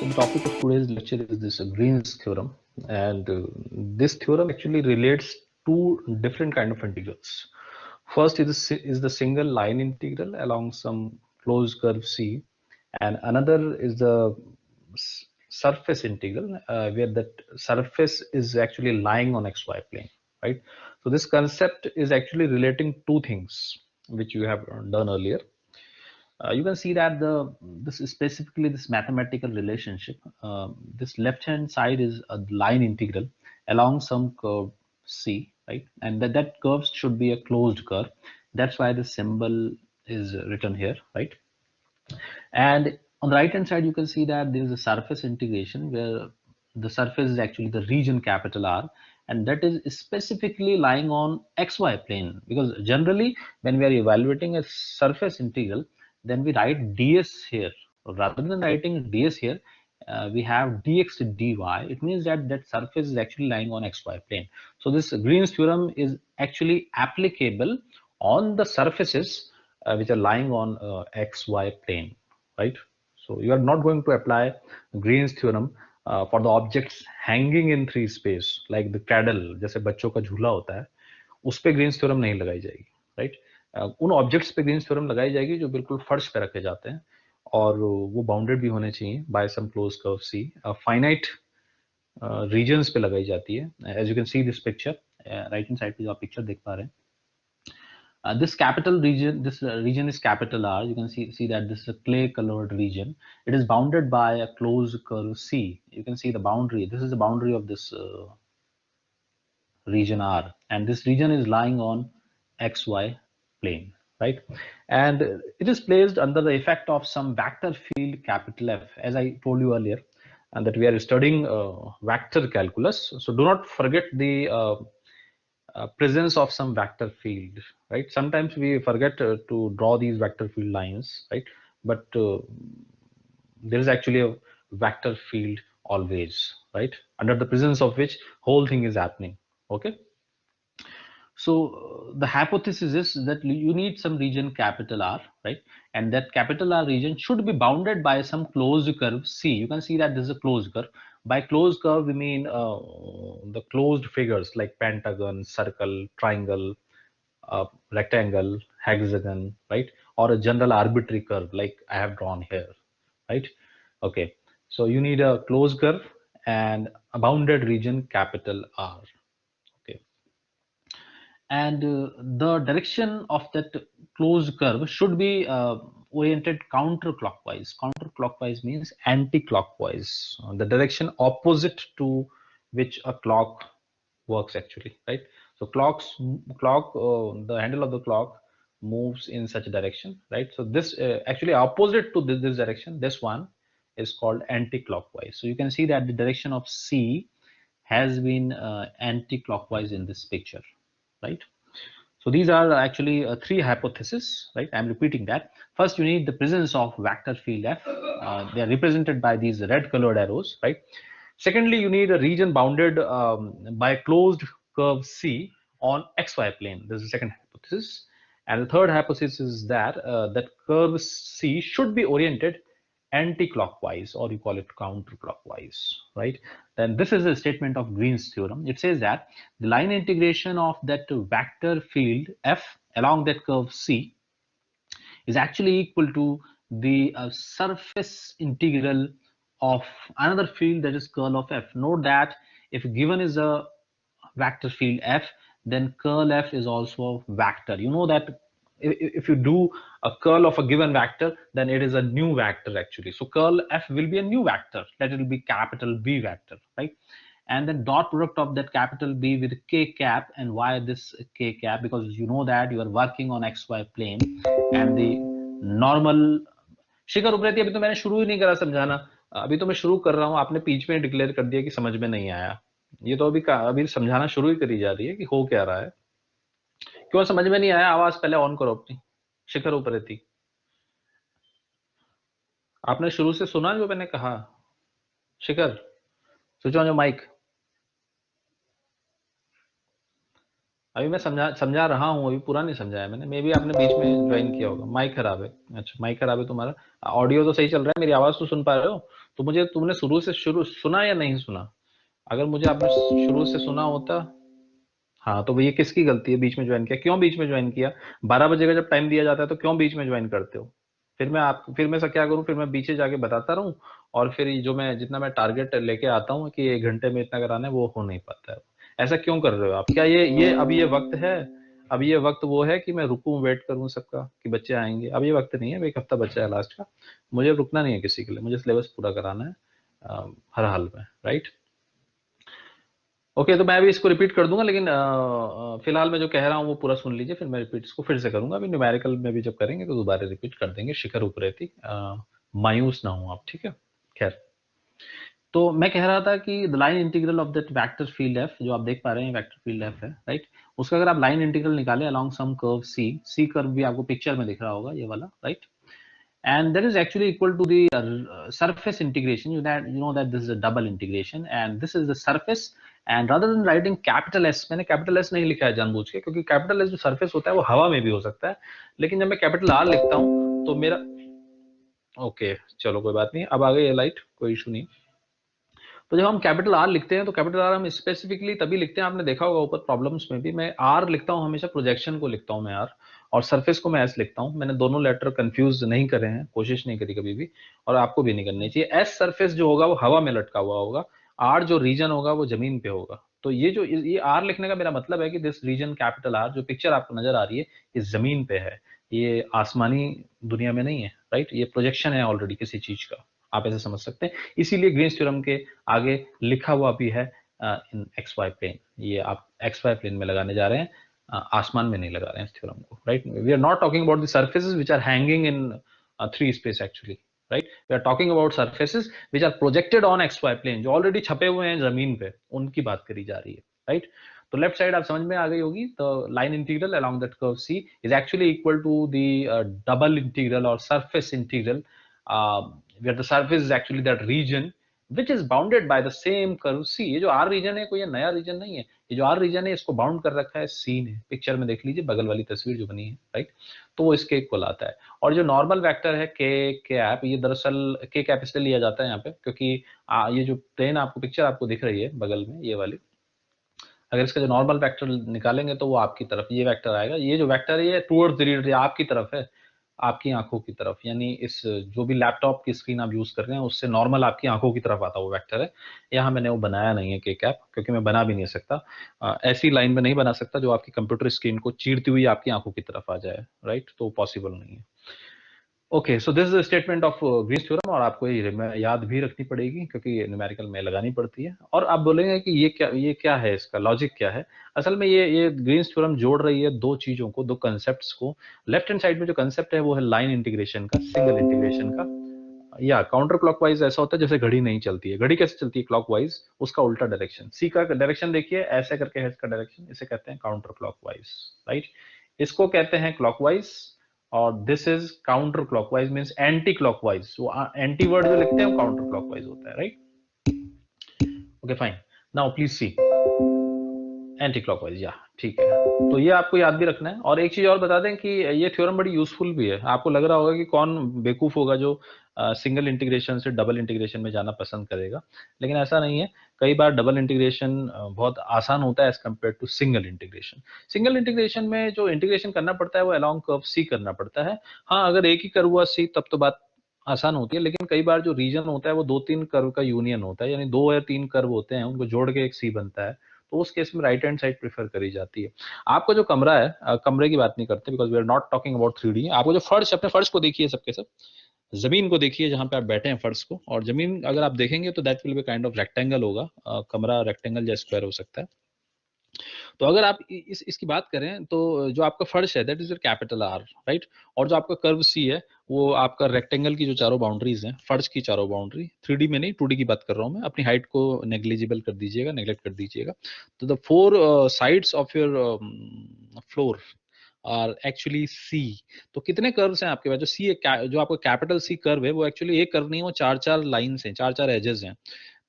the topic of today's lecture is this Green's theorem, and this theorem actually relates two different kind of integrals. First is the single line integral along some closed curve C, and another is the surface integral where that surface is actually lying on xy plane, right? So this concept is actually relating two things which you have done earlier. You can see that this is specifically this mathematical relationship. This left hand side is a line integral along some curve C, right? And that curve should be a closed curve. That's why the symbol is written here, right? And on the right hand side, you can see that there is a surface integration where the surface is actually the region capital R, and that is specifically lying on xy plane, because generally when we are evaluating a surface integral, then we write ds here. Rather than writing ds here, we have dx dy. It means that that surface is actually lying on xy plane. So this Green's theorem is actually applicable on the surfaces which are lying on xy plane, right? So you are not going to apply Green's theorem for the objects hanging in free space, like the cradle, जैसे बच्चों का झूला होता है, उस पे Green's theorem नहीं लगाई जाएगी, right? उन ऑब्जेक्ट्स पे Green's theorem लगाई जाएगी जो बिल्कुल फर्श पे रखे जाते हैं और वो बाउंडेड भी होने चाहिए by some closed curve C, finite regions पे लगाई जाती है. As you can see this picture, right hand side पे जो आप picture देख पा रहे हैं, this capital region, this region is capital R. You can see that this is a clay colored region. It is bounded by a closed curve C. You can see the boundary. This is the boundary of this region R, and this region is lying on XY plane, right? And it is placed under the effect of some vector field capital F, as I told you earlier, and that we are studying vector calculus. So do not forget the presence of some vector field, right? Sometimes we forget to draw these vector field lines, right? But there is actually a vector field always, right? Under the presence of which whole thing is happening, okay? So the hypothesis is that you need some region capital R, right? And that capital R region should be bounded by some closed curve C. You can see that this is a closed curve. By closed curve, we mean the closed figures like pentagon, circle, triangle, rectangle, hexagon, right? Or a general arbitrary curve like I have drawn here, right? Okay, so you need a closed curve and a bounded region capital R. Okay, and the direction of that closed curve should be oriented counterclockwise. Counterclockwise means anti-clockwise, the direction opposite to which a clock works actually, right? So the handle of the clock moves in such a direction, right? So this actually opposite to this direction, this one is called anti-clockwise. So you can see that the direction of C has been anti-clockwise in this picture, right? So these are actually three hypotheses, right? I'm repeating that. First, you need the presence of vector field F. They are represented by these red colored arrows, right? Secondly, you need a region bounded by a closed curve C on xy plane. This is the second hypothesis. And the third hypothesis is that that curve C should be oriented anti-clockwise, or you call it counterclockwise, right? Then this is a statement of Green's theorem. It says that the line integration of that vector field F along that curve C is actually equal to the surface integral of another field, that is curl of F. Note that if given is a vector field F, then curl F is also a vector. You know that if you do a curl of a given vector, then it is a new vector actually. So curl F will be a new vector, that will be capital B vector, right? And then dot product of that capital B with K cap. And why this K cap? Because you know that you are working on XY plane and the normal. शिखर उप्रेती, अभी तो मैंने शुरू ही नहीं करा समझाना, अभी तो मैं शुरू कर रहा हूँ, आपने बीच में डिक्लेयर कर दिया कि समझ में नहीं आया. ये तो अभी समझाना शुरू ही करी जा रही है कि हो क्या रहा है. क्यों समझ में नहीं आया? आवाज पहले ऑन करो अपनी. शिखर उप्रेती, आपने शुरू से सुना जो मैंने कहा? शिखर, स्विच ऑन योर माइक. अभी मैं समझा रहा हूँ, अभी पूरा नहीं समझाया मैंने. मे भी आपने बीच में ज्वाइन किया होगा. माइक खराब है. अच्छा, माइक खराब है तुम्हारा. ऑडियो तो सही चल रहा है, मेरी आवाज तो सुन पा रहे हो? तो मुझे तुमने शुरू सुना या नहीं सुना? अगर मुझे आपने शुरू से सुना होता, हाँ, तो ये किसकी गलती है बीच में ज्वाइन किया? क्यों बीच में ज्वाइन किया? 12 बजे का जब टाइम दिया जाता है तो क्यों बीच में ज्वाइन करते हो? फिर मैं ऐसा क्या करूं, फिर मैं पीछे जाके बताता रहूं, और फिर ये जो मैं जितना मैं टारगेट लेके आता हूँ कि 1 घंटे में इतना कराना है, वो हो नहीं पाता है। ऐसा क्यों कर रहे हो आप? क्या ये अब ये वक्त है, अब ये वक्त वो है कि मैं रुकूं, वेट करूं सबका कि बच्चे आएंगे? अब ये वक्त नहीं है, 1 हफ्ता बचा है लास्ट का, मुझे रुकना नहीं है किसी के लिए, मुझे सिलेबस पूरा कराना है हर हाल में, राइट? ओके, तो मैं अभी इसको रिपीट कर दूंगा, लेकिन फिलहाल मैं जो कह रहा हूँ वो पूरा सुन लीजिए, फिर मैं रिपीट इसको फिर से करूंगा। अभी न्यूमेरिकल में भी जब करेंगे तो दोबारा रिपीट कर देंगे, शिखर उपरेति, मायूस ना हो आप, ठीक है? खैर, तो मैं कह रहा था कि the line integral of that vector field F, जो आप देख पा रहे हैं वेक्टर फील्ड एफ है, राइट? उसका अगर आप लाइन इंटीग्रल निकालें अलोंग सम कर्व सी कर्व भी आपको पिक्चर में दिख रहा होगा, ये वाला, right? And that is actually equal to the surface integration. You know that this is a double integration and this is the surface, and rather than writing capital S, मैंने capital S नहीं लिखा है जानबूझ के, क्योंकि capital S जो surface होता है वो हवा में भी हो सकता है, लेकिन जब मैं capital R लिखता हूँ तो मेरा, ओके चलो कोई बात नहीं, अब आ गई ये लाइट, कोई इशू नहीं। तो जब हम कैपिटल आर लिखते हैं तो कैपिटल आर हम स्पेसिफिकली तभी लिखते हैं, आपने देखा होगा ऊपर प्रॉब्लम्स में भी, मैं आर लिखता हूँ हमेशा, प्रोजेक्शन को लिखता हूँ मैं आर, और सरफेस को मैं एस लिखता हूँ। मैंने दोनों लेटर कंफ्यूज नहीं करे हैं, कोशिश नहीं करी कभी भी, और आपको भी नहीं करनी चाहिए। एस सरफेस जो होगा वो हवा में लटका हुआ होगा, आर जो रीजन होगा वो जमीन पे होगा। तो ये आर लिखने का मेरा मतलब है कि दिस रीजन कैपिटल आर, जो पिक्चर आपको नजर आ रही है, ये जमीन पे है, ये आसमानी दुनिया में नहीं है, राइट? ये प्रोजेक्शन है ऑलरेडी किसी चीज का, आप ऐसे समझ सकते हैं। इसीलिए ग्रीन्स थ्योरम के आगे लिखा हुआ भी है इन एक्स वाई प्लेन, ये आप एक्स वाई प्लेन में लगाने जा रहे हैं, आसमान में नहीं लगा रहे हैं इस थ्योरम को, right? We are not talking about the surfaces which are hanging in three space actually, right? We are talking about surfaces which are projected on x y plane, जो ऑलरेडी छपे हुए हैं जमीन पे, उनकी बात करी जा रही है, राइट? तो लेफ्ट साइड आप समझ में आ गई होगी। तो line integral along that curve C is actually equal to the double integral और surface integral, where the surface is actually that region which is bounded by the same curve C। ये जो R reason है कोई नया reason नहीं है, ये जो R रीजन है इसको बाउंड कर रखा है C ने, पिक्चर में देख लीजिए बगल वाली तस्वीर जो बनी है, राइट? तो वो इसके इक्वल आता है। और जो नॉर्मल वेक्टर है K कैप, ये दरअसल K कैप इसलिए लिया जाता है यहाँ पे क्योंकि ये जो प्लेन आपको पिक्चर आपको दिख रही है बगल में, ये वाली, अगर इसका जो नॉर्मल वेक्टर निकालेंगे तो वो आपकी तरफ ये वेक्टर आएगा। ये जो वेक्टर है ये टूवर्ड्स द रीडर, आपकी तरफ है, आपकी आंखों की तरफ, यानी इस जो भी लैपटॉप की स्क्रीन आप यूज कर रहे हैं उससे नॉर्मल आपकी आंखों की तरफ आता वो वेक्टर है। यहाँ मैंने वो बनाया नहीं है के कैप, क्योंकि मैं बना भी नहीं सकता, ऐसी लाइन में नहीं बना सकता जो आपकी कंप्यूटर स्क्रीन को चीरती हुई आपकी आंखों की तरफ आ जाए, राइट? तो पॉसिबल नहीं है। Okay, so this is statement of Green's theorem, और आपको ये याद भी रखनी पड़ेगी क्योंकि न्यूमेरिकल में लगानी पड़ती है। और आप बोलेंगे कि ये क्या है, इसका लॉजिक क्या है? असल में ये ग्रीन्स थ्योरम जोड़ रही है दो चीजों को, दो कंसेप्ट्स को। लेफ्ट हैंड साइड में जो कंसेप्ट है वो है लाइन इंटीग्रेशन का, सिंगल इंटीग्रेशन का, या काउंटर क्लॉकवाइज ऐसा होता है जैसे घड़ी नहीं चलती है। घड़ी कैसे चलती है? क्लॉकवाइज, उसका उल्टा डायरेक्शन। सी का डायरेक्शन देखिए, ऐसे करके है इसका डायरेक्शन, इसे कहते हैं काउंटर क्लॉकवाइज, राइट? इसको कहते हैं क्लॉकवाइज, और this is counter clockwise, means anti clockwise. वो एंटी वर्ड जो लिखते हैं वो काउंटर क्लॉकवाइज होता है, right? Okay fine, now please see anti clockwise, या ठीक है। तो ये आपको याद भी रखना है। और एक चीज और बता दें कि ये थ्योरम बड़ी यूजफुल भी है। आपको लग रहा होगा कि कौन बेवकूफ होगा जो सिंगल इंटीग्रेशन से डबल इंटीग्रेशन में जाना पसंद करेगा, लेकिन ऐसा नहीं है। कई बार डबल इंटीग्रेशन बहुत आसान होता है as compare to single integration. Single integration में जो इंटीग्रेशन करना पड़ता है वो अलोंग कर्व सी करना पड़ता है। हाँ, अगर एक ही कर्व हुआ सी तब तो बात आसान होती है, लेकिन कई बार जो रीजन होता है वो 2-3 कर्व का यूनियन होता है, यानी 2 या 3 कर्व होते हैं, उनको जोड़ के एक सी बनता है। तो उस केस में राइट हैंड साइड प्रेफर करी जाती है। आपका जो कमरा है, कमरे की बात नहीं करते because we are not talking about 3D। आपको जो फर्श, अपने फर्श को देखिए, सबके सब जमीन को देखिए जहां पे आप बैठे हैं, फर्श को, और जमीन अगर आप देखेंगे तो that will be kind of rectangle होगा। कमरा रेक्टेंगल या स्क्वायर हो सकता है। तो अगर आप इसकी बात करें तो जो आपका फर्श है that is your capital R, right? और जो आपका कर्व सी है वो आपका रेक्टेंगल की जो चारों बाउंड्रीज हैं, फर्श की चारों बाउंड्री, 3D में नहीं 2D की बात कर रहा हूं मैं। अपनी हाइट को नेग्लिजिबल कर दीजिएगा, नेग्लेक्ट कर दीजिएगा। तो the 4 sides of your floor are actually c. तो कितने कर्व्स हैं आपके पास? जो सी जो आपका कैपिटल सी कर्व है वो एक्चुअली एक कर्व नहीं है, वो 4-4 लाइन्स हैं, 4-4 एजेस हैं।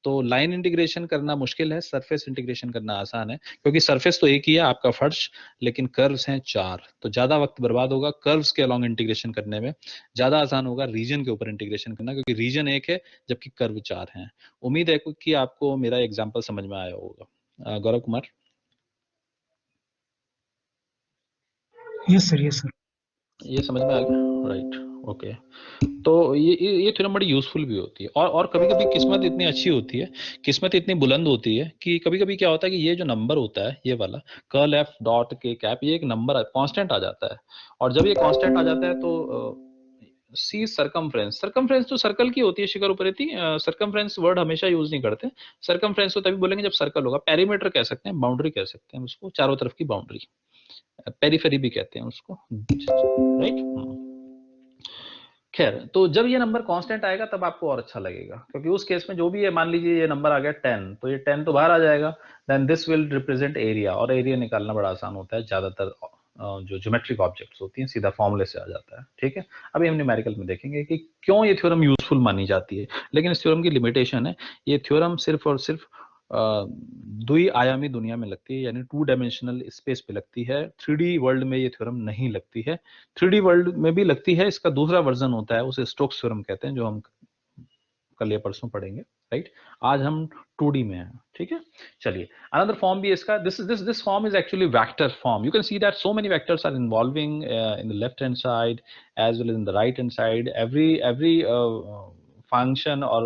तो लाइन इंटीग्रेशन करना मुश्किल है, सरफेस इंटीग्रेशन करना आसान है, क्योंकि सरफेस तो एक ही है आपका फर्श, लेकिन कर्व्स हैं 4, तो ज्यादा वक्त बर्बाद होगा कर्व्स के अलॉन्ग इंटीग्रेशन करने में, ज्यादा आसान होगा रीजन के ऊपर इंटीग्रेशन करना, क्योंकि रीजन एक है जबकि कर्व 4 हैं। उम्मीद है कि आपको मेरा एग्जाम्पल समझ में आया होगा। Gaurav Kumar. Yes sir, yes sir. ये समझ में आ गया, राइट, ओके। तो ये थ्योरम बड़ी यूजफुल भी होती है, और कभी कभी किस्मत इतनी अच्छी होती है, किस्मत इतनी बुलंद होती है कि कभी कभी क्या होता है कि ये जो नंबर होता है ये वाला कर्ल एफ डॉट के कैप, ये एक नंबर कांस्टेंट आ जाता है, और जब ये कांस्टेंट आ जाता है तो सी सरकमफ्रेंस, सरकमफ्रेंस तो सर्कल की होती है शिखर उपरिति, सरकमफ्रेंस वर्ड हमेशा यूज नहीं करते, सरकमफ्रेंस तो तभी बोलेंगे जब सर्कल होगा, पेरीमीटर कह सकते हैं, बाउंड्री कह सकते हैं उसको, चारों तरफ की बाउंड्री, पेरीफेरी भी कहते हैं उसको, राइट। खैर, तो जब ये नंबर कांस्टेंट आएगा तब आपको और अच्छा लगेगा, क्योंकि उस केस में जो भी है, मान लीजिए ये नंबर आ गया 10, तो ये 10 तो बाहर आ जाएगा, then this will represent area, और एरिया निकालना बड़ा आसान होता है, ज्यादातर जो ज्योमेट्रिक ऑब्जेक्ट्स होती हैं सीधा फॉर्मूले से आ जाता है, ठीक है। अभी हम न्यूमेरिकल में देखेंगे कि क्यों ये थ्योरम यूजफुल मानी जाती है, लेकिन इस थ्योरम की लिमिटेशन है, ये थ्योरम सिर्फ और सिर्फ द्वि आयामी दुनिया में लगती है, यानी 2 डायमेंशनल स्पेस पे लगती है, 3D वर्ल्ड में ये थ्योरम नहीं लगती है। 3D वर्ल्ड में भी लगती है, इसका दूसरा वर्जन होता है, उसे स्टोक्स थ्योरम कहते हैं, जो हम कल या परसों पढ़ेंगे, राइट। आज हम 2D में हैं, ठीक है। चलिए, अनदर फॉर्म भी इसका, this form is actually vector form, you can see that so many vectors are involving in the left hand side as well as in the right hand side, every function or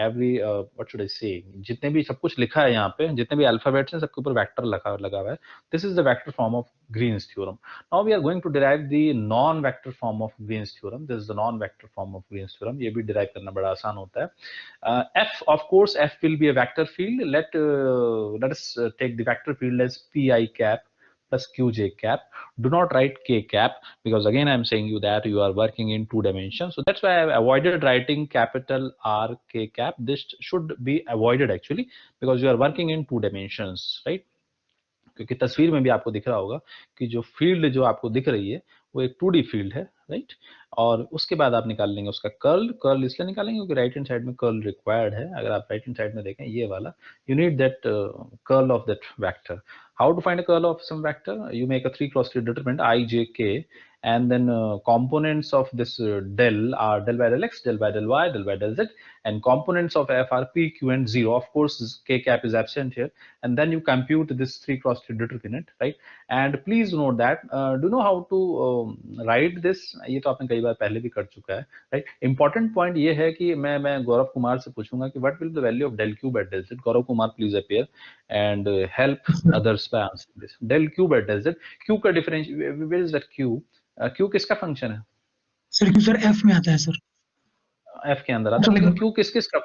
every what should I say, जितने भी सब कुछ लिखा है यहाँ पे, जितने भी अल्फाबेट्स हैं सबके ऊपर वेक्टर लगा हुआ है, this is the vector form of Green's theorem. Now we are going to derive the non vector form of Green's theorem, this is the non vector form of Green's theorem, ये भी derive करना बड़ा आसान होता है। f of course, f will be a vector field, let us take the vector field as pi cap plus qj cap, do not write k cap, because again I'm saying you that you are working in 2 dimensions, so that's why I avoided writing capital R k cap, this should be avoided actually, because you are working in 2 dimensions, right। क्योंकि तस्वीर में भी आपको दिख रहा होगा कि जो फील्ड जो आपको दिख रही है वो एक 2D फील्ड है, राइट। और उसके बाद आप निकाल लेंगे उसका कर्ल, कर्ल इसलिए निकालेंगे क्योंकि राइट हैंड साइड में कर्ल रिक्वायर्ड है, अगर आप राइट हैंड साइड में देखें ये वाला, you need that curl of that vector. How to find a curl of some vector, you make a 3x3 determinant I, J, K, and then components of this del are del by del x, del by del y, del by del z, and components of f are p, q, and 0. Of course, this k cap is absent here, and then you compute this 3x3 determinant, right? And please note that, do you know how to write this? ये तो आपने कई बार पहले भी कर चुका है, right? Important point ये है कि मैं गौरव कुमार से पूछूंगा कि what will the value of del q by del z? Gaurav Kumar please appear and help others by answering this. Del q by del z, q का differential, where is that q? Q किसका function है sir Q sir F में आता है sir, F के अंदर आता है, लेकिन क्यू किस किस का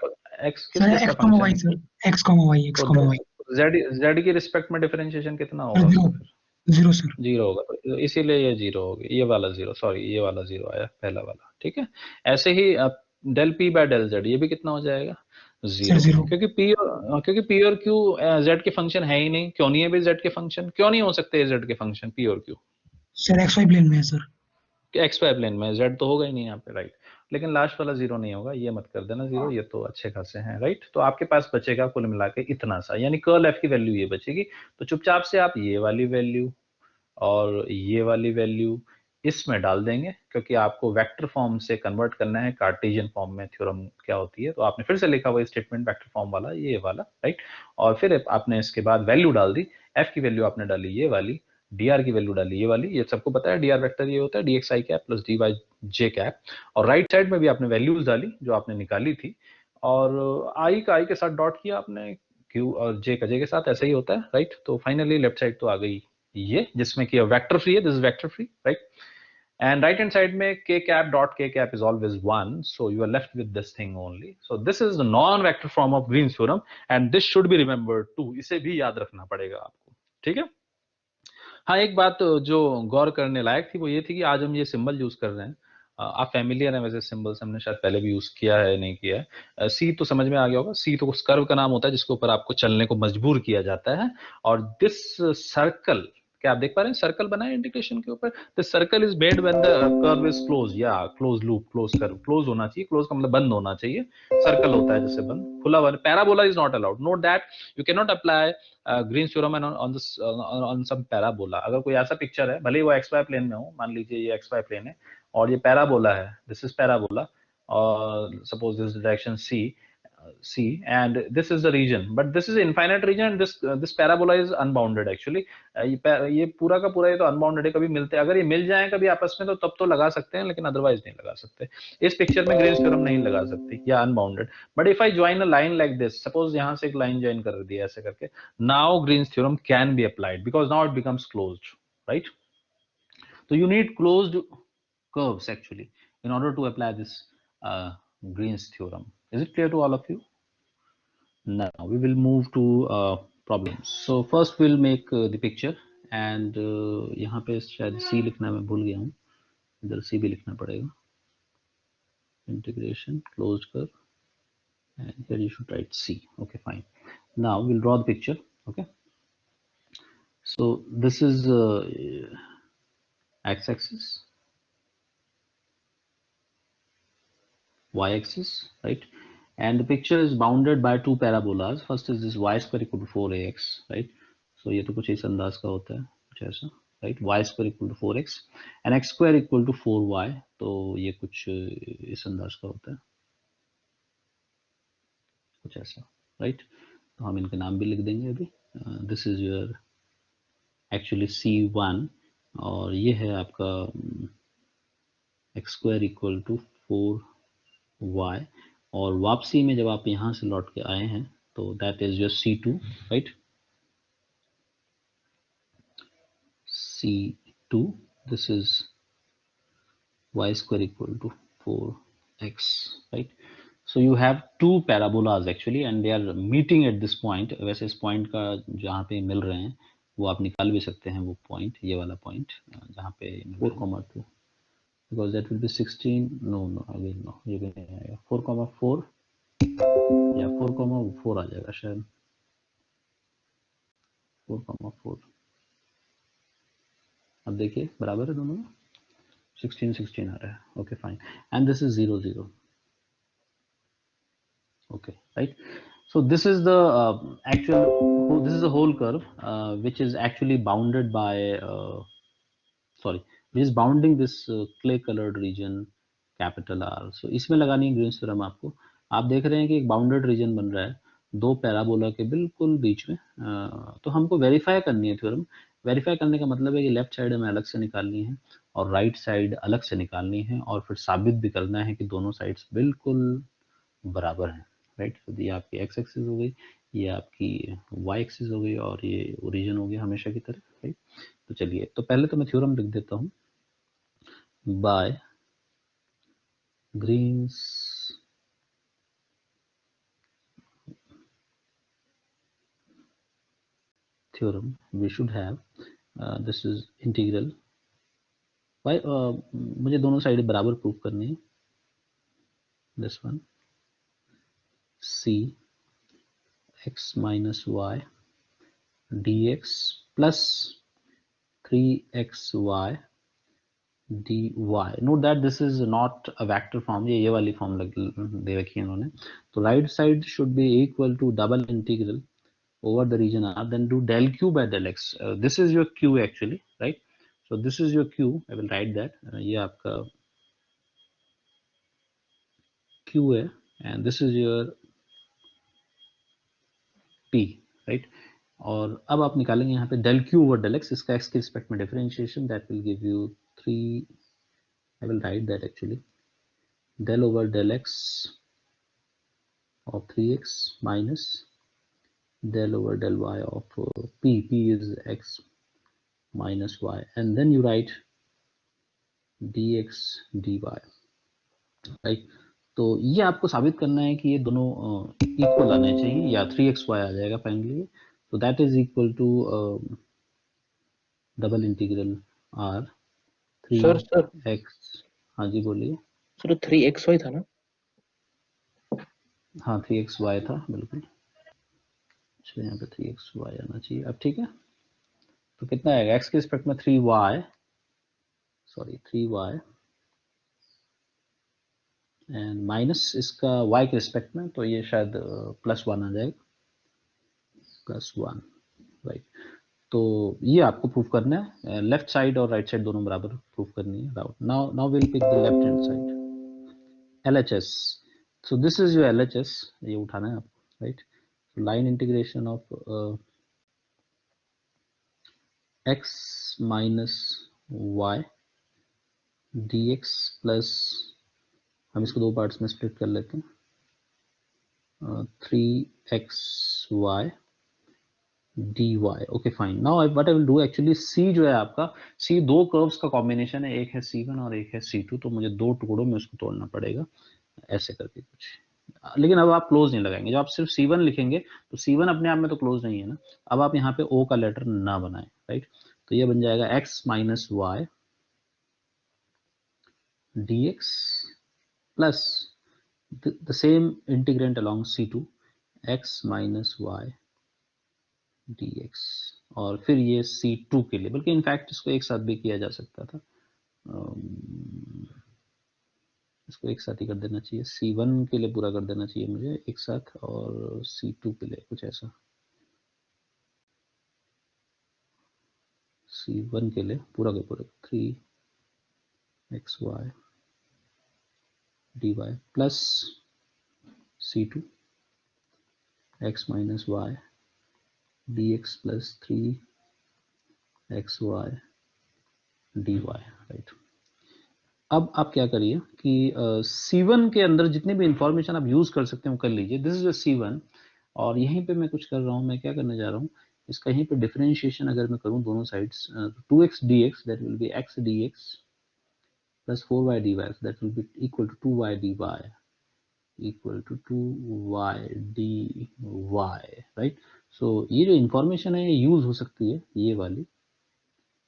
एक्स किस सर किस का एफ कॉमा फंक्शन वाई है sir, q? X comma y, x तो कॉमा वाई। जेड जेड की रिस्पेक्ट में डिफरेंशिएशन कितना सर होगा जीरो, उसका फिर? Zero sir. जीरो होगा, तो इसीलिए ये जीरो होगी, ये वाला जीरो, सॉरी ये वाला जीरो आया पहला वाला, ठीक है। ऐसे ही del P by del Z, ये भी कितना हो जाएगा? Sir zero, zero. क्योंकि पी और क्यू जेड के फंक्शन है ही नहीं, क्यों नहीं है भी जेड के फंक्शन, क्यों नहीं हो सकते जेड के फंक्शन पी और q? Sir x y plane में है सर। एक्स वाई प्लेन में, जेड तो होगा ही नहीं यहाँ पे, राइट। लेकिन लास्ट वाला जीरो नहीं होगा, ये मत कर देना जीरो, ये तो अच्छे खासे हैं, राइट। तो आपके पास बचेगा कुल मिला के इतना सा, यानी कर्ल एफ की वैल्यू ये बचेगी, तो चुपचाप से आप ये वाली वैल्यू और ये वाली वैल्यू इसमें डाल देंगे, क्योंकि आपको वेक्टर फॉर्म से कन्वर्ट करना है कार्टेशियन फॉर्म में, थ्योरम क्या होती है, तो आपने फिर से लिखा हुआ स्टेटमेंट वेक्टर फॉर्म वाला, ये वाला, राइट। और फिर आपने इसके बाद वैल्यू डाल दी, एफ की वैल्यू आपने डाली ये वाली, डी आर की वैल्यू डाली ये वाली, ये सबको पता है डी आर वेक्टर ये होता है डी एक्स आई कैप प्लस डी वाई जे कैप, और राइट साइड में भी आपने वैल्यूज डाली जो आपने निकाली थी, और आई का आई के साथ डॉट किया आपने, क्यू और जे का जे के साथ, ऐसा ही होता है, राइट। तो फाइनली लेफ्ट साइड तो आ गई ये, जिसमें कि वेक्टर फ्री है, this is vector free, right. And right hand side में k cap dot k cap is always 1, so you are left with this thing only. So this is the non-vector form of Green's theorem, and this should be remembered too. इसे भी याद रखना पड़ेगा आपको, ठीक है। हाँ, एक बात जो गौर करने लायक थी वो ये थी कि आज हम ये सिंबल यूज कर रहे हैं, आप फैमिलियर हैं वैसे सिंबल्स, हमने शायद पहले भी यूज किया है नहीं किया है। सी तो समझ में आ गया होगा, सी तो उस कर्व का नाम होता है जिसके ऊपर आपको चलने को मजबूर किया जाता है, और दिस सर्कल क्या आप देख पा रहे हैं सर्कल बना है इंटीग्रेशन के ऊपर? The circle is made when the curve is close, या close loop, close curve, close होना चाहिए, क्लोज का मतलब बंद होना चाहिए, सर्कल होता है जैसे बंद, खुला हुआ। Parabola is not allowed, note that you can not apply Green's theorem on some parabola. अगर कोई ऐसा पिक्चर है, भले ही वो एक्स वाई प्लेन में हो, मान लीजिए ये एक्स वाई प्लेन है और ये पैराबोला है, दिस इज पैराबोला, और suppose this direction C, and this is the region, but this is infinite region, and this parabola is unbounded actually. ये पूरा का पूरा ये तो unbounded है, कभी मिलते, अगर ये मिल जाए कभी आपस में तो तब तो लगा सकते हैं, लेकिन अदरवाइज नहीं लगा सकते। इस पिक्चर में ग्रीन्स थ्योरम नहीं लगा सकती, या unbounded. But if I join a line like this, suppose यहाँ से एक लाइन ज्वाइन कर दी ऐसे करके, now Green's theorem can be applied because now it becomes closed, right? So you need closed curves actually in order to apply this Green's theorem. Is it clear to all of you? Now we will move to problems. So first we'll make the picture, and यहाँ पे शायद C लिखना मैं भूल गया हूँ, इधर C भी लिखना पड़ेगा. Integration closed curve, and here you should write C. Okay, fine. Now we'll draw the picture. Okay. So this is x-axis, y-axis, right? And the picture is bounded by two parabolas. First is this y square equal to 4ax, right? So ये तो कुछ इस अंदाज का होता है, कुछ ऐसा, right? Y square equal to 4x and x square equal to 4y. तो ये कुछ इस अंदाज का होता है, कुछ ऐसा, right? तो हम इनके नाम भी लिख देंगे अभी. This is your actually C1, और ये है आपका x square equal to 4y, और वापसी में जब आप यहाँ से लौट के आए हैं तो that is your C2, right? C2, this is y square equal to 4x, right? So you have two parabolas actually and they are meeting at this point. वैसे इस पॉइंट का जहाँ पे मिल रहे हैं वो आप निकाल भी सकते हैं, वो पॉइंट, ये वाला पॉइंट जहाँ पे 4,2, because that will be 16, no again no, ये भी नहीं आएगा, 4,4 या 4,4 आ जाएगा शायद, 4,4. अब देखिए बराबर है दोनों में, 16 आ रहा है. Okay fine, and this is 0 0. Okay, right? So this is the this is a whole curve which is actually bounded by which is bounding this clay colored region capital R. So इसमें लगानी है Green's theorem आपको. आप देख रहे हैं कि एक बाउंडेड रीजन बन रहा है दो पैराबोला के बिल्कुल बीच में. तो हमको वेरीफाई करनी है थ्योरम. वेरीफाई करने का मतलब है कि लेफ्ट साइड हमें अलग से निकालनी है और राइट साइड अलग से निकालनी है, और फिर साबित भी करना है कि दोनों साइड्स बिल्कुल बराबर हैं, राइट? तो ये आपकी एक्स एक्सिस हो गई, ये आपकी वाई एक्सिस हो गई, और ये ओरिजिन हो गया हमेशा की तरह, राइट? तो चलिए, तो पहले तो मैं थ्योरम लिख देता हूँ. By Green's theorem we should have this is integral y, मुझे दोनों साइड बराबर प्रूव करनी है. this one c x minus y dx plus 3xy dy. note that this is not a vector form, ये वाली फॉर्म दे रखी है इन्होंने. तो right side should be equal to double integral over the region R, then do del q by del x. This is your q actually, right? So this is your q, I will write that. ये आपका q है, and this is your p, right? और अब आप निकालेंगे यहाँ पे del q over del x, इसका x के रिस्पेक्ट में differentiation, that will give you 3, I will write that actually, del over del x of 3x minus del over del y of p is x minus y, and then you write dx dy, right? तो ये आपको साबित करना है कि ये दोनों equal आने चाहिए, या 3xy आ जाएगा फाइनली. तो that is equal to double integral r 3x. हाँ जी बोलिए सर. 3xy था ना? हाँ 3xy था बिल्कुल. चलिए यहाँ पे 3xy आना चाहिए अब, ठीक है. तो कितना आएगा x के रिस्पेक्ट में 3y, sorry 3y and minus इसका y के रिस्पेक्ट में, तो ये शायद +1 आ जाएगा, +1, राइट। तो ये आपको प्रूफ करना है, लेफ्ट साइड और राइट साइड दोनों बराबर प्रूफ करनी है। Now now will pick the left hand side, LHS। So this is your LHS, ये उठाना है आपको, right. Line integration of x minus y dx plus, हम इसको दो पार्ट्स में स्प्लिट कर लेते हैं, 3xy dy। Okay fine. Now what I will do, actually c जो है आपका, c दो कर्व्स का कॉम्बिनेशन है, एक है c1 और एक है c2, तो मुझे दो टुकड़ों में उसको तोड़ना पड़ेगा ऐसे करके कुछ। लेकिन अब आप क्लोज नहीं लगाएंगे, जब आप सिर्फ c1 लिखेंगे तो c1 अपने आप में तो क्लोज नहीं है ना, अब आप यहाँ पे o का लेटर ना बनाएं, राइट। तो ये बन जाएगा x minus y dx plus the same integrand along c2, x minus y dx, और फिर ये c2 के लिए, बल्कि इनफैक्ट इसको एक साथ भी किया जा सकता था, इसको एक साथ ही कर देना चाहिए, c1 के लिए पूरा कर देना चाहिए मुझे एक साथ, और c2 के लिए कुछ ऐसा, c1 के लिए पूरा के पूरे 3xy dy plus c2 x minus y dx plus 3xy dy, right. अब आप क्या करिए कि C1 के अंदर जितनी भी इंफॉर्मेशन आप यूज कर सकते हैं वो कर लीजिए। दिस इज C1, और यहीं पे मैं कुछ कर रहा हूँ, मैं क्या करने जा रहा हूँ, इसका यहीं पे डिफरेंशिएशन अगर मैं करूँ दोनों sides, 2x dx that will be x dx plus 4y dy that will be equal to 2y dy equal to 2y dy, right. So ये जो इंफॉर्मेशन है ये यूज हो सकती है, ये वाली,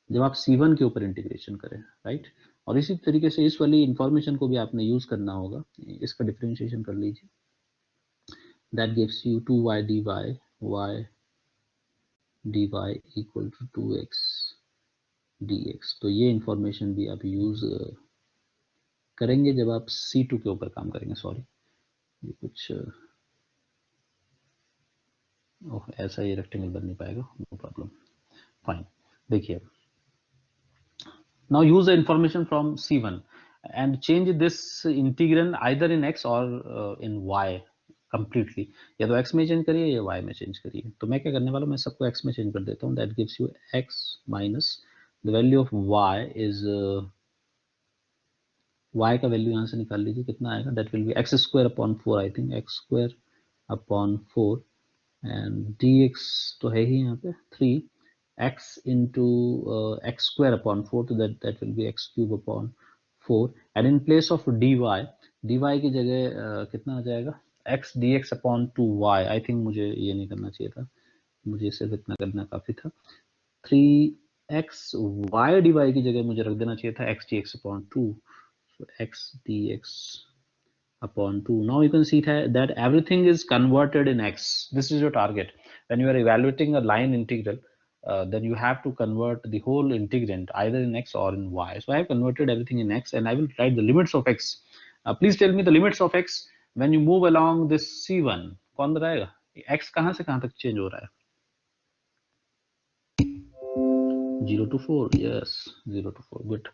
जब आप C1 के ऊपर इंटीग्रेशन करें, राइट। और इसी तरीके से इस वाली इंफॉर्मेशन को भी आपने यूज करना होगा, इसका डिफरेंशिएशन कर लीजिए, that gives you 2y dy y dy equal to 2x dx। तो ये इंफॉर्मेशन भी आप यूज करेंगे जब आप C2 के ऊपर काम करेंगे। सॉरी, ये कुछ ओह, ऐसा ये रेक्टेंगल बन नहीं पाएगा, नो प्रॉब्लम, फाइन। देखिए, now use the information from C1 and change this integrand either in x or in y completely, या तो x में चेंज करिए या y में चेंज करिए। तो मैं क्या करने वाला हूँ, मैं सबको x में चेंज कर देता हूँ, that gives you x minus the value of y is y का वैल्यू यहाँ से निकाल लीजिए, कितना आएगा, that will be x square upon 4, I think x square upon 4 and dx तो है ही यहाँ पे 3 x into x square upon 4, तो that will be x cube upon 4, and in place of dy की जगह कितना आ जाएगा, x dx upon 2y। I think मुझे ये नहीं करना चाहिए था, मुझे सिर्फ इतना करना काफी था, 3x y dy की जगह मुझे रख देना चाहिए था x dx upon 2, so x dx upon 2. Now you can see that everything is converted in x. This is your target. When you are evaluating a line integral, then you have to convert the whole integrand either in x or in y. So I have converted everything in x, and I will write the limits of x. Please tell me the limits of x when you move along this C1. कौन बताएगा x कहाँ से कहाँ तक change हो रहा है? 0 to 4, yes, 0 to 4, good.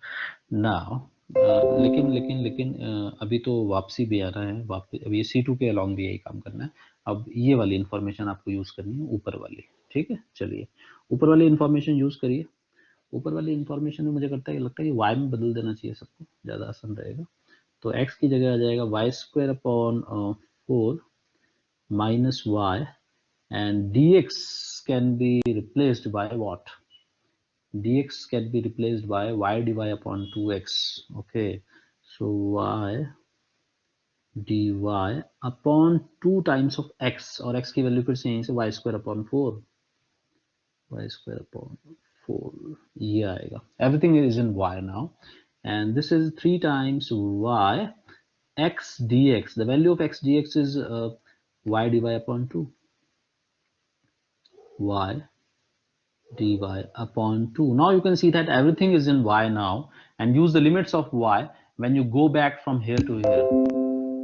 Now लेकिन अभी तो वापसी भी आ रहा है, वापस अब ये C2 के अलॉन्ग भी यही काम करना है। अब ये वाली इंफॉर्मेशन आपको यूज करनी है, ऊपर वाली, ठीक है। चलिए ऊपर वाली इंफॉर्मेशन यूज करिए। ऊपर वाली इंफॉर्मेशन में मुझे लगता है कि y में बदल देना चाहिए सबको, ज्यादा आसान रहेगा। तो x की जगह आ जाएगा y square upon 4 minus y, and dx can be replaced by what, dx can be replaced by y dy upon 2x. Okay, so y dy upon 2 times of x, और x की value फिर से यहीं से y square upon 4, y square upon 4 ये आएगा। Everything is in y now, and this is 3 times y x dx. The value of x dx is y dy upon 2, y dy upon 2. Now you can see that everything is in y now, and use the limits of y when you go back from here to here.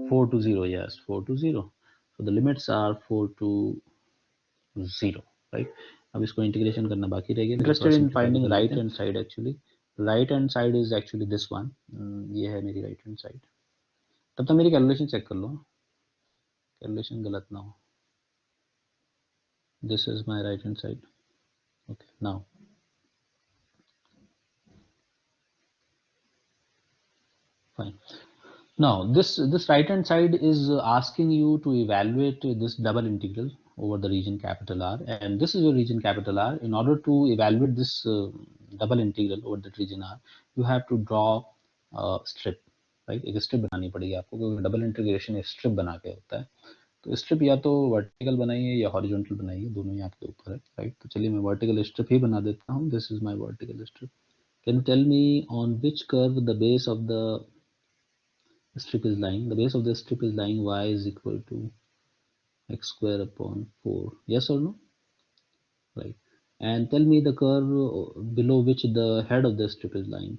4 to 0, yes, 4 to 0. So the limits are 4 to 0, right? अब इसको integration करना बाकी रह गया. Interested in finding right hand side actually. Right hand side is actually this one. ये है मेरी right hand side. तब तक मेरी कैलकुलेशन चेक कर लो, कैलकुलेशन गलत ना हो. This is my right hand side. Okay, now fine. Now this right hand side is asking you to evaluate this double integral over the region capital R, and this is your region capital R. In order to evaluate this double integral over the region R, you have to draw a strip, right? एक strip बनानी पड़ेगी आपको, क्योंकि double integration एक strip बना के होता है. तो strip या तो vertical बनाइए या horizontal बनाइए, दोनों ही आपके ऊपर है, right? तो चलिए मैं vertical strip ही बना देता हूँ. This is my vertical strip. Can you tell me on which curve the base of the strip is lying? The base of the strip is lying y is equal to x square upon 4. Yes or no? Right. And tell me the curve below which the head of the strip is lying.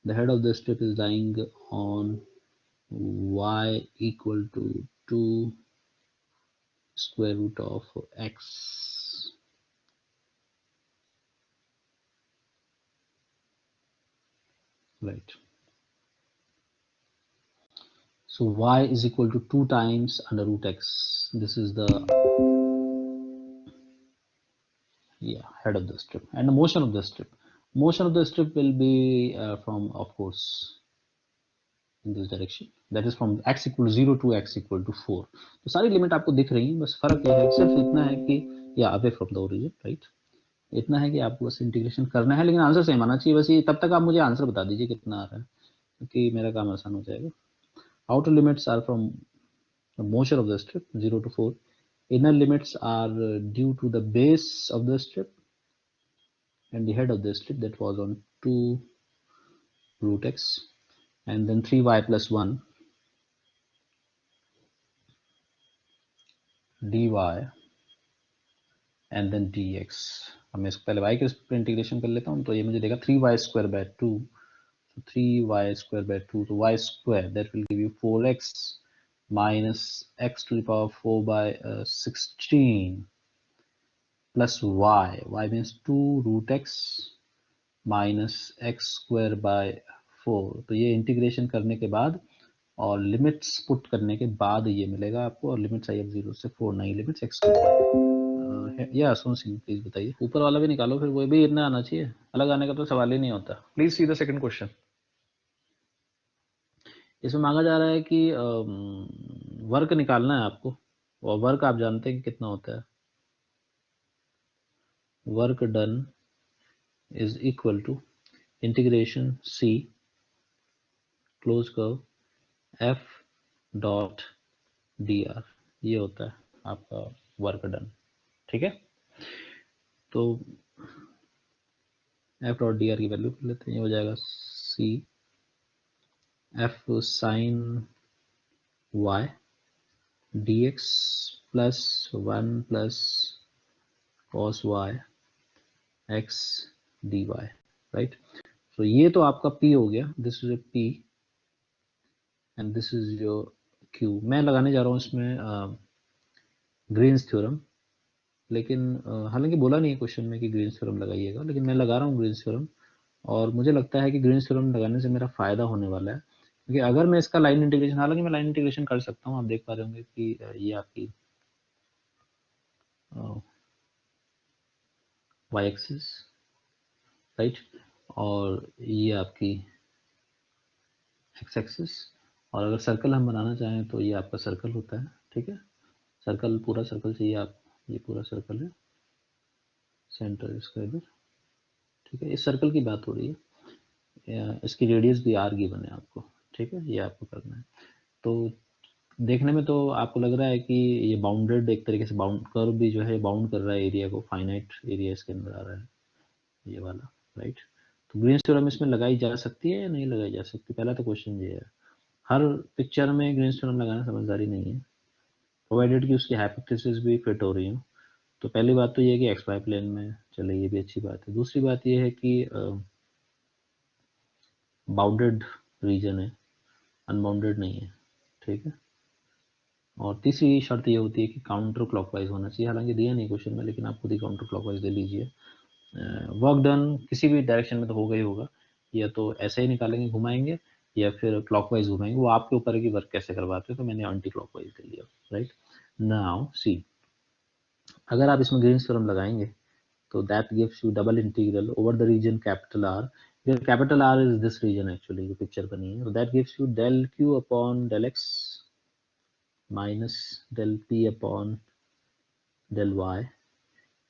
The head of the strip is lying on y equal to 2 square root of x. Right. So y is equal to 2 times under root x. This is the head of the strip. And the motion of the strip. Motion of the strip will be from, of course, in this direction. That is from x equal to 0 to x equal to 4. तो सारी limit आपको दिख रही हैं. बस फर्क यह है, सिर्फ इतना है कि या away from the origin, right. इतना है कि आपको बस इंटीग्रेशन करना है, लेकिन आंसर सेम आना चाहिए. बस ये तब तक आप मुझे आंसर बता दीजिए कितना आ रहा है, क्योंकि मेरा काम आसान हो जाएगा. Outer limits are from motion of the strip 0 to 4. Inner limits are due to the base of the strip and the head of the strip, that was on 2 root x, and then 3y plus 1 dy and then dx. अब मैं इसको पहले y के पर integration कर लेता हूँ, तो ये मुझे देगा 3y square by 2. So 3y square by 2, तो y square that will give you 4x minus x to the power 4 by 16 plus y means 2 root x minus x square by 4. तो ये इंटीग्रेशन करने के बाद और लिमिट्स पुट करने के बाद ये मिलेगा आपको. और लिमिट्स आई अब 0 से 4, नई लिमिट्स x या सुन सिंह प्लीज बताइए. ऊपर वाला भी निकालो, फिर वो भी इतना आना चाहिए, अलग आने का तो सवाल ही नहीं होता. Please see the second question. इसमें मांगा जा रहा है कि वर्क निकालना है आपको, और वर्क आप जानते हैं कि कितना होता है. Work done is equal to integration c close curve f dot dr. ये होता है आपका वर्क डन. ठीक है, तो f डॉट dr की वैल्यू कर लेते हैं. ये हो जाएगा c f sine y dx plus 1 plus cos y x dy, right. तो ये तो आपका p हो गया. This is a p and this is your q. मैं लगाने जा रहा हूँ इसमें ग्रीन्स थ्योरम, लेकिन हालांकि बोला नहीं है क्वेश्चन में कि ग्रीन्स थ्योरम लगाइएगा, लेकिन मैं लगा रहा हूँ ग्रीन्स थ्योरम. और मुझे लगता है कि ग्रीन्स थ्योरम लगाने से मेरा फायदा होने वाला है, क्योंकि अगर मैं इसका लाइन इंटीग्रेशन, हालांकि मैं लाइन इंटीग्रेशन कर सकता हूँ, आप देख पा रहे होंगे कि ये आपकी वाई एक्सिस, राइट, और ये आपकी एक्स एक्सिस. और अगर सर्कल हम बनाना चाहें तो ये आपका सर्कल होता है. ठीक है, सर्कल, पूरा सर्कल चाहिए आप. ये पूरा सर्कल है, सेंटर इसका इधर. ठीक है, इस सर्कल की बात हो रही है. इसकी रेडियस भी आर गिवन है आपको. ठीक है, ये आपको करना है. तो देखने में तो आपको लग रहा है कि ये बाउंडेड, एक तरीके से बाउंड कर्व भी जो है बाउंड कर रहा है एरिया को. फाइनाइट एरिया इसके अंदर आ रहा है, ये वाला, राइट. तो ग्रीन्स थ्योरम इसमें लगाई जा सकती है या नहीं लगाई जा सकती, पहला तो क्वेश्चन ये है. हर पिक्चर में ग्रीन्स थ्योरम लगाना समझदारी नहीं है, प्रोवाइडेड कि उसकी हाइपोथेसिस भी फिट हो रही हो. तो पहली बात तो ये है कि एक्स वाई प्लेन में चलिए ये भी अच्छी बात है। दूसरी बात ये है कि बाउंडेड रीजन है, अनबाउंडेड नहीं है, ठीक है। और तीसरी शर्त ये होती है कि काउंटर क्लॉकवाइज होना चाहिए, हालांकि दिया नहीं क्वेश्चन में, लेकिन आप खुद ही काउंटर क्लॉकवाइज ले लीजिए। वर्क डन किसी भी डायरेक्शन में तो होगा ही होगा, या तो ऐसे ही निकालेंगे घुमाएंगे, या फिर क्लॉकवाइज घुमाएंगे, वो आपके ऊपर है कि वर्क कैसे करवाते हो। तो मैंने एंटी क्लॉकवाइज ले लिया, राइट। नाउ सी, अगर आप इसमें ग्रीन्स थ्योरम लगाएंगे तो that gives you double integral over the region capital R, capital R is this region actually, जो पिक्चर बनी है, that gives you del q upon del x minus del p upon del y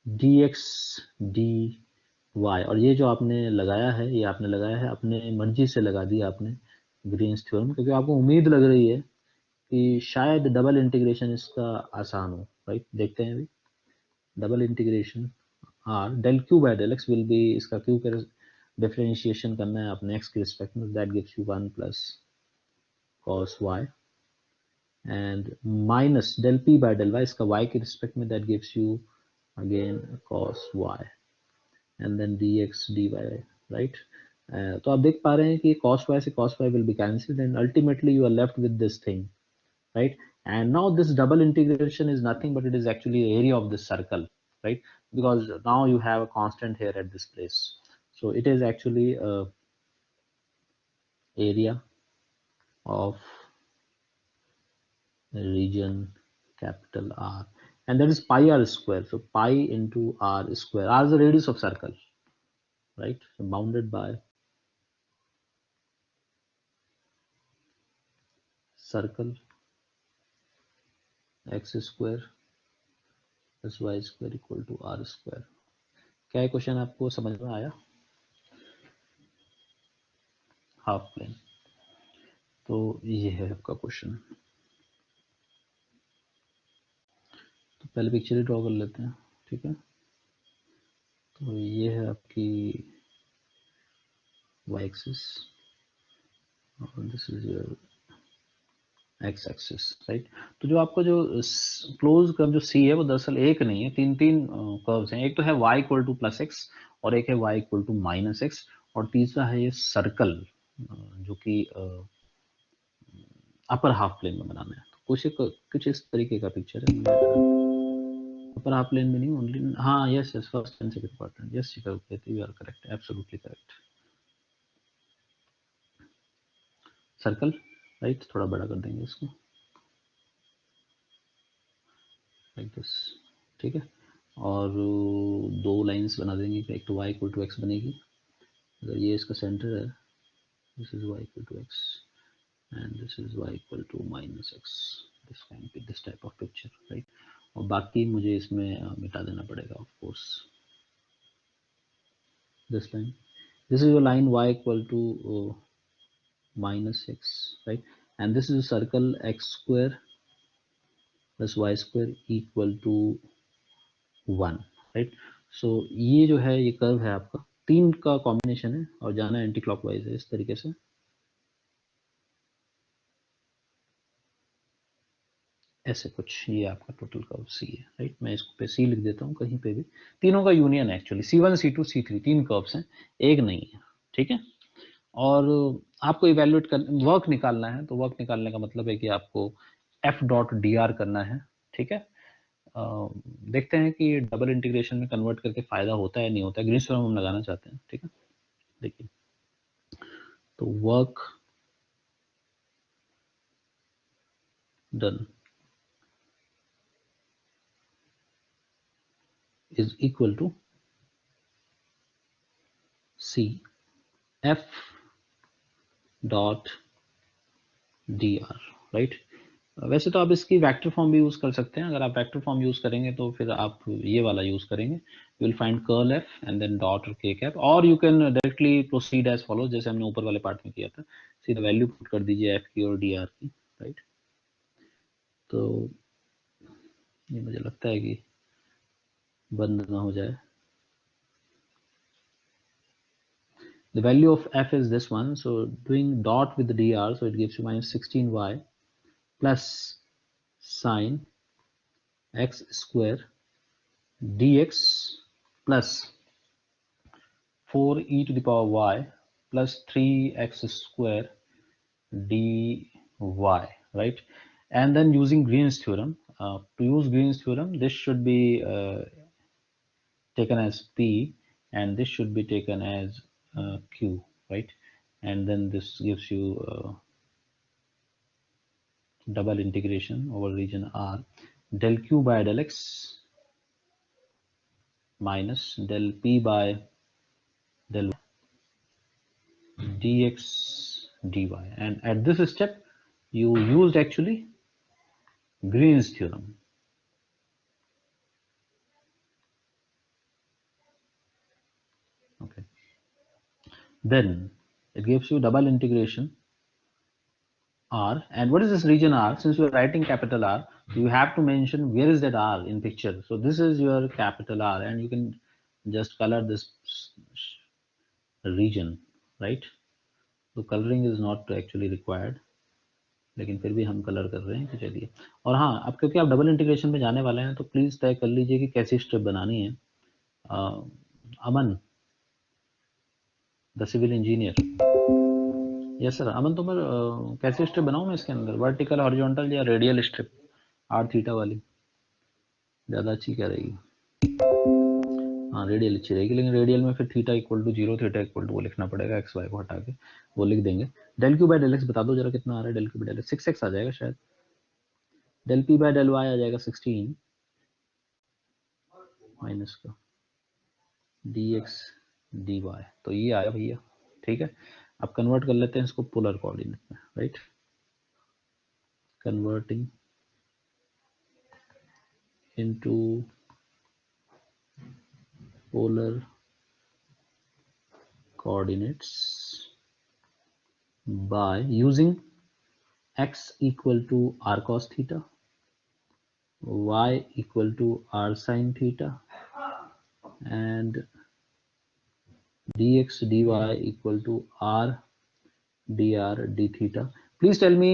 d x d y. और ये जो आपने लगाया है, ये आपने लगाया है अपने मर्जी से लगा दिया आपने ग्रीन्स थ्योरम, क्योंकि आपको उम्मीद लग रही है कि शायद डबल इंटीग्रेशन इसका आसान हो, राइट। देखते हैं अभी। Double integration R del Q by del x will be, इसका क्यू का डिफरेंशिएशन करना है अपने एक्स के रिस्पेक्ट में, that gives you 1 plus cos y and minus del p by del y, इसका y के रिस्पेक्ट में, that gives you again cos y and then dx dy, right। तो आप देख पा रहे हैं कि cos y से cos y will be cancelled and ultimately you are left with this thing, right। And now this double integration is nothing but it is actually area of this circle, right, because now you have a constant here at this place, so it is actually area of region capital R, and that is pi r square, so pi into r square, r is the radius of circle, right, so bounded by circle x square plus y square equal to r square। क्या है question, आपको समझ में आया? Half plane, तो ये है आपका क्वेश्चन। तो पहले पिक्चर ही ड्रॉ कर लेते हैं, ठीक है। तो ये है आपकी y एक्सिस और this is your x axis, right. तो जो आपका जो क्लोज कर्व जो सी है वो दरअसल एक नहीं है, तीन तीन कर्व्स हैं। एक तो है y equal to plus x, और एक है y equal to minus x, और तीसरा है ये सर्कल जो कि अपर हाफ प्लेन में बनाना है। तो कुछ इस तरीके का पिक्चर है। अपर हाफ प्लेन में नहीं, ओनली, हाँ yes yes, first and second quadrant, yes you are correct, absolutely correct. Circle, right, थोड़ा बड़ा कर देंगे इसको, लाइक दिस, ठीक है। और दो लाइंस बना देंगे, एक तो y इक्वल टू एक्स बनेगी, अगर ये इसका सेंटर है, this is y equal to x and this is y equal to minus x, this can be this type of picture, right. और बाकी मुझे इसमें मिटा देना पड़ेगा of course this line, this is your line y equal to minus x, right, and this is a circle x square plus y square equal to 1, right। so ये जो है, ये कर्व है आपका, तीन का कॉम्बिनेशन है और जाना एंटी क्लॉकवाइज है इस तरीके से। ऐसे कुछ ये आपका टोटल कर्व सी है, राइट। मैं इसको पे सी लिख देता हूँ कहीं पे भी, तीनों का यूनियन है एक्चुअली, C1 C2 C3 तीन कर्व्स हैं, एक नहीं है, ठीक है। और आपको इवेल्युएट कर वर्क निकालना है, तो वर्क निकालने का मतलब है कि आपको एफ डॉट डी आर करना है, ठीक है। देखते हैं कि डबल इंटीग्रेशन में कन्वर्ट करके फायदा होता है नहीं होता है, ग्रीन्स थ्योरम हम लगाना चाहते हैं, ठीक है। देखिए, तो work done is equal to c f dot d r, right. वैसे तो आप इसकी वेक्टर फॉर्म भी यूज कर सकते हैं, अगर आप वेक्टर फॉर्म यूज करेंगे तो फिर आप ये वाला यूज करेंगे, you will find curl f and then dot और के कैप, और you can directly proceed as follows, जैसे हमने ऊपर वाले पार्ट में किया था, सीधा वैल्यू पुट कर दीजिए एफ की और डी आर की, राइट। तो ये मुझे लगता है कि बंद ना हो जाए। The value of f is this one, so doing dot with the dr, so it gives you minus 16y plus sine x square dx plus 4e to the power y plus 3x square dy, right? And then using Green's theorem, to use Green's theorem, this should be taken as p, and this should be taken as q, right? And then this gives you double integration over region R, del q by del x minus del p by del dx dy. And at this step, you used actually Green's theorem. Okay. Then it gives you double integration R. And what is this region R? Since you are writing capital R, you have to mention where is that R in picture. So this is your capital R, and you can just color this region, right? So coloring is not actually required, लेकिन फिर भी हम colour कर रहे हैं कि चलिए. और हाँ, अब क्योंकि आप डबल इंटीग्रेशन में जाने वाले हैं तो प्लीज तय कर लीजिए कि कैसी स्टेप बनानी है. Aman, the civil engineer. Yes sir. Aman, तो मैं कैसी स्ट्रिप बनाऊं मैं इसके अंदर, वर्टिकल, हॉरिजॉन्टल या रेडियल स्ट्रिप? आर थीटा वाली ज़्यादा अच्छी क्या रहेगी? हाँ, रेडियल अच्छी रहेगी, लेकिन रेडियल में फिर theta equal to 0, theta equal to वो लिखना पड़ेगा, एक्स वाई को हटा के वो लिख देंगे. Del Q by del X बता दो जरा कितना आ रहा है. Del Q by del X 6x आ जाएगा शायद. Del P by del Y आ जाएगा 16 माइनस का dx dy. तो ये आया भैया, ठीक है. अब कन्वर्ट कर लेते हैं इसको पोलर कोऑर्डिनेट में, right? Converting into polar coordinates by using x equal to r cos theta, y equal to r sin theta, and dx dy equal to r dr d theta. Please tell me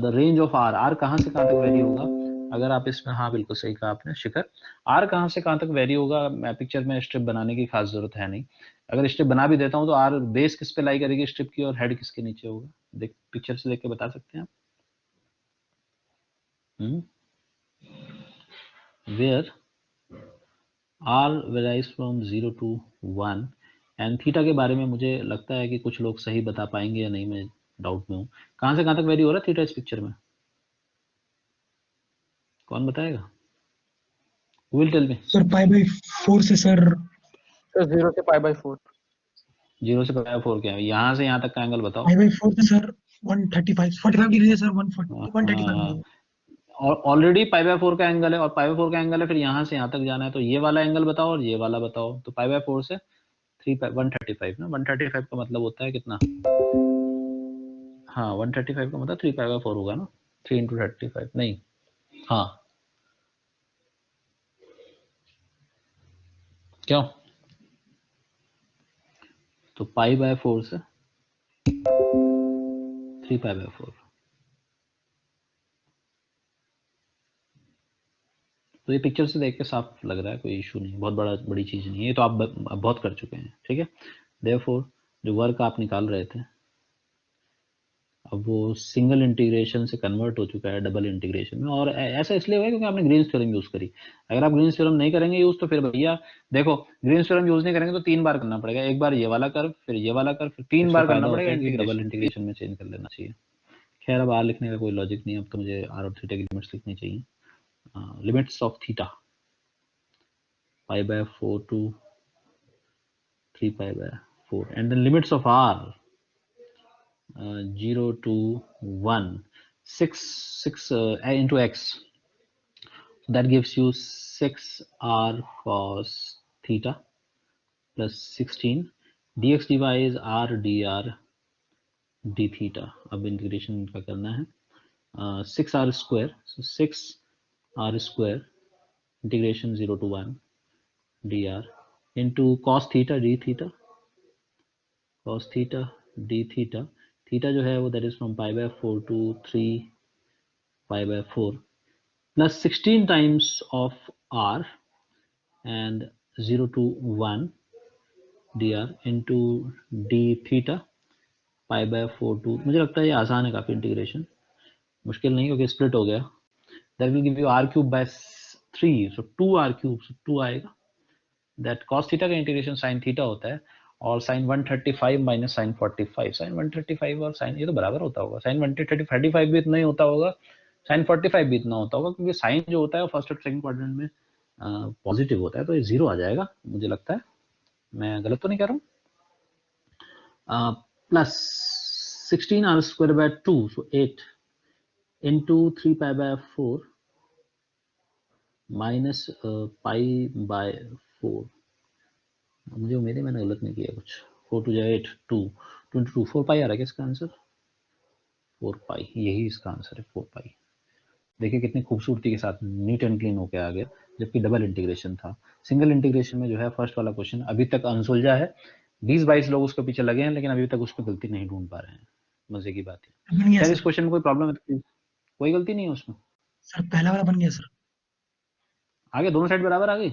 the range of r. r कहाँ से कहाँ तक very होगा अगर आप इसमें, हाँ बिल्कुल सही कहा आपने शिखर, r कहाँ से कहाँ तक वेरी होगा. मैं पिक्चर में स्ट्रिप बनाने की खास जरूरत है नहीं. अगर स्ट्रिप बना भी देता हूँ तो r बेस किस पे लाई करेगी स्ट्रिप की, और हेड किसके नीचे होगा? देख, पिक्चर से देख के बता सकते हैं आप. Where r varies from 0 to 1 and theta के बारे में मुझे लगता है कि कुछ लोग सही बता पाएंगे या नहीं, मैं डाउट में हूँ. कहाँ से कहाँ तक वेरी हो रहा है थीटा इस पिक्चर में? कौन बताएगा? Will tell me. Sir pi by 4 से सर. सर 0 से पाई बाई 4. 0 से पाई बाई 4 क्या है? यहाँ से यहाँ तक का एंगल बताओ. पाई बाई 4 से सर 135 45 डिग्री है सर. 135 डिग्री. और ऑलरेडी पाई बाय 4 का एंगल है, और पाई बाय 4 का एंगल है, फिर यहाँ से यहाँ तक जाना है, तो ये वाला एंगल बताओ और ये वाला बताओ. तो पाई बाय 4 से 135 ना. 135 का मतलब होता है कितना? हाँ, 135 का मतलब 3 पाई बाय 4 होगा ना. 3 इंटू 35 नहीं, हाँ क्यों? तो पाई बाय 4 से 3 पाई बाय 4. तो ये पिक्चर से देख के साफ लग रहा है, कोई इशू नहीं, बहुत बड़ी चीज नहीं है. ये तो आप बहुत कर चुके हैं, ठीक है. देयरफॉर जो वर्क आप निकाल रहे थे, अब वो सिंगल इंटीग्रेशन से कन्वर्ट हो चुका है डबल इंटीग्रेशन में. और ऐसा इसलिए हुआ है क्योंकि आपने ग्रीन्स थ्योरम यूज करी. अगर आप ग्रीन्स थ्योरम नहीं करेंगे यूज, तो फिर भैया देखो, ग्रीन्स थ्योरम यूज नहीं करेंगे तो 3 बार करना पड़ेगा. एक बार ये वाला कर्व, फिर ये वाला कर्व, फिर 3 बार करना पड़ेगा. डबल इंटीग्रेशन में चेंज कर लेना चाहिए. खैर, अब आर लिखने का कोई लॉजिक नहीं है, अब तो मुझे आर और थीटा की लिमिट्स लिखनी चाहिए. Limits of theta pi by 4 to 3 pi by 4, and the limits of r 0 to 1, 6 into x, that gives you 6r cos theta plus 16. dx dy is r dr d theta. अब integration इनका करना है. 6r square, so 6r square integration 0 to 1 dr into cos theta d theta, cos theta d theta. Theta जो है वो that is from pi by 4 to 3 pi by 4 plus 16 times of r and 0 to 1 dr into D theta pi by 4 2। मुझे लगता है ये आसान है काफी, इंटीग्रेशन मुश्किल नहीं क्योंकि स्प्लिट हो गया। That will give you r cube by 3, so 2r cube, so 2 आएगा। दैट cos थीटा का इंटीग्रेशन sin थीटा होता है, और sin 135 माइनस sin 45, sin 135 और sin, ये तो बराबर होता होगा, sin 135 भी इतना ही होता होगा, sin 45 भी इतना होता होगा, क्योंकि sin जो होता है वो फर्स्ट और सेकंड क्वाड्रेंट में पॉजिटिव होता है, तो ये 0 आ जाएगा मुझे लगता है। मैं गलत तो नहीं कह रहा हूँ। Plus 16r square by 2, so 8 into 3 pi by 4 minus pi by 4। मुझे उम्मीद है मैंने गलत नहीं किया कुछ। 4 टू 8 2 22 4 पाई आ रहा है क्या इसका आंसर? 4 पाई, यही इसका आंसर है, 4 पाई। देखिए कितनी खूबसूरती के साथ नीट एंड क्लीन होके आ गया, जबकि डबल इंटीग्रेशन था। सिंगल इंटीग्रेशन में जो है फर्स्ट वाला क्वेश्चन अभी तक अनसुलझा है, 20-22 लोग उसके पीछे लगे हैं, लेकिन अभी तक उस पर गलती नहीं ढूंढ पा रहे हैं। मजे की बात है। बन गया खैर इस सर। क्वेश्चन में कोई प्रॉब्लम है तो कोई गलती नहीं है उसमें। सर पहला वाला बन गया सर। आगे दोनों साइड बराबर आ गई।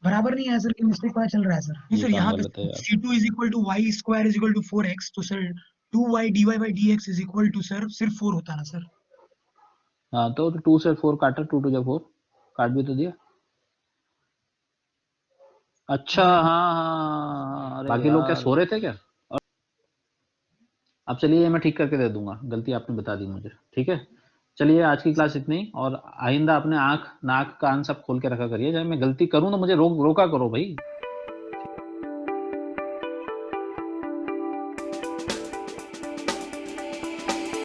बराबर नहीं है सर, कि मिस्टेक पता चल रहा है सर। नहीं ये सर, काम यहाँ पे गलत है यार। c2 is equal to y square is equal to 4x, तो sir 2y dy by dx is equal to sir सिर्फ 4 होता है ना सर। हाँ तो 2 से 4 काटा, 2 टू 4 काट भी तो दिया। अच्छा हाँ हाँ हाँ हाँ, बाकी लोग क्या सो रहे थे क्या? अब चलिए मैं ठीक करके दे दूंगा, गलती आपने बता दी मुझे, ठीक है। चलिए आज की क्लास इतनी, और आइंदा अपने आंख नाक कान सब खोल के रखा करिए, जब मैं गलती करूं तो मुझे रोका करो भाई।